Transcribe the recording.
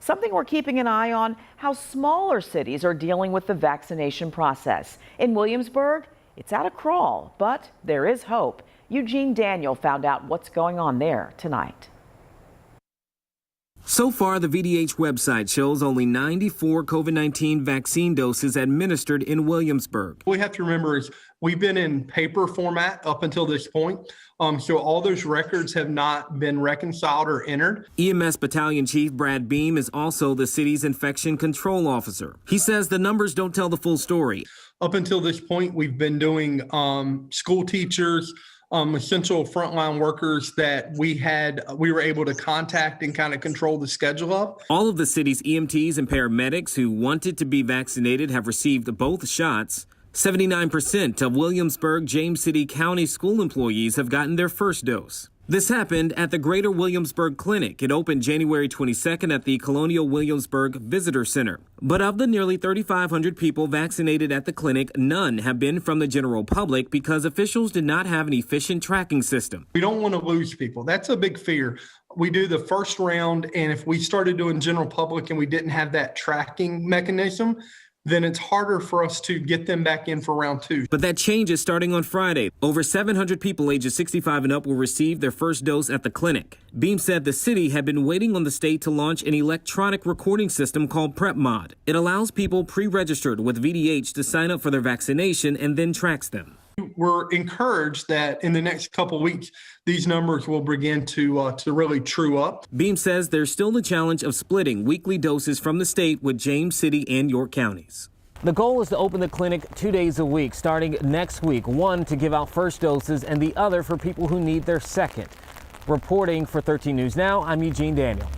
Something we're keeping an eye on, how smaller cities are dealing with the vaccination process. In Williamsburg, it's at a crawl, but there is hope. Eugene Daniel found out what's going on there tonight. So far, the VDH website shows only 94 COVID-19 vaccine doses administered in Williamsburg. What we have to remember is we've been in paper format up until this point. So all those records have not been reconciled or entered. EMS Battalion Chief Brad Beam is also the city's infection control officer. He says the numbers don't tell the full story. Up until this point, we've been doing school teachers, essential frontline workers that we were able to contact and kind of control the schedule of. All of the city's EMTs and paramedics who wanted to be vaccinated have received both shots. 79% of Williamsburg James City County school employees have gotten their first dose. This happened at the Greater Williamsburg Clinic. It opened January 22nd at the Colonial Williamsburg Visitor Center. But of the nearly 3,500 people vaccinated at the clinic, none have been from the general public because officials did not have an efficient tracking system. We don't want to lose people. That's a big fear. We do the first round, and if we started doing general public and we didn't have that tracking mechanism, then it's harder for us to get them back in for round two. But that changes starting on Friday. Over 700 people ages 65 and up will receive their first dose at the clinic. Beam said the city had been waiting on the state to launch an electronic recording system called PrepMod. It allows people pre-registered with VDH to sign up for their vaccination and then tracks them. We're encouraged that in the next couple of weeks, these numbers will begin to really true up. Beam says there's still the challenge of splitting weekly doses from the state with James City and York counties. The goal is to open the clinic 2 days a week, starting next week, one to give out first doses and the other for people who need their second. Reporting for 13 News Now, I'm Eugene Daniel.